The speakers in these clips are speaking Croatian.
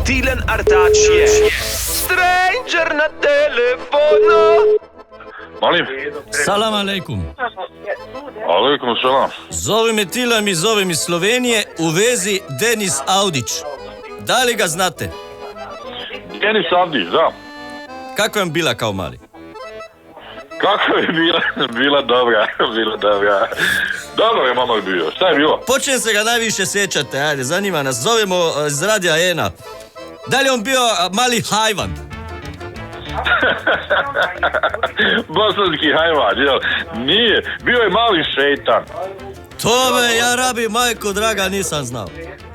Tilen Artač je Stranger na telefonu. Molim? Salam aleikum. Alaikum salam. Zove me Tilen i zovem iz Slovenije u vezi Denis Audić. Da li ga znate? Denis Avdić, da. Kako je vam bila kao mali? Kako je bila? Bila dobra. Dobro je mama bio. Šta je bilo? Počnem se ga najviše sjećate, ajde, zanima nas. Zovemo iz Radija Ena. Da li je on bio mali hajvan? Bosanski hajvan, jel? Nije. Bio je mali šeitan. To me, ja rabi, majko draga, nisam znao.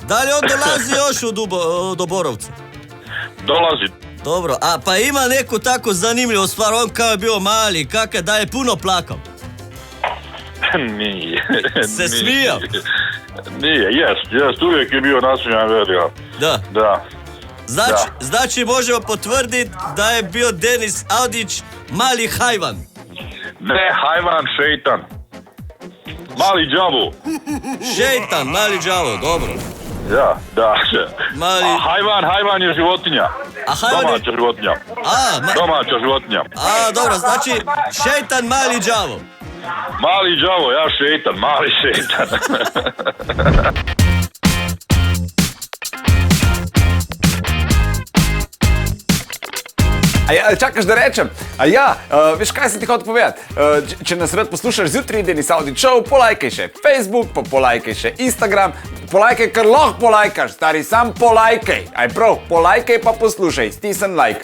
Da li on dolazi još do Borovca? Dolazi. Dobro, a pa ima neku tako zanimljivu stvar, on kao je bio mali, kakav da je puno plakao. Nije. Se smijao? Nije, jest, uvijek je bio nasmijan velio. Da. Znači možemo potvrditi da je bio Denis Audić mali hajvan. Ne, hajvan, šeitan. Mali džavu. Šeitan, mali đavo, dobro. Da. Mali... A hajvan je životinja. A hajvan je... Domaća životinja. Domaća životinja. Dobro, znači šeitan, mali đavo. Mali đavo, ja šeitan, mali šeitan. A ja, čakaš da rečem? A ja, veš kaj sem ti hotel povedati? Če nas rad poslušaš zjutraj Denis Audić Show, polajkaj še Facebook, pa polajkaj še Instagram, polajkaj, kar lahko polajkaš, stari, sam polajkaj. Aj prav, polajkaj pa poslušaj, stisni like.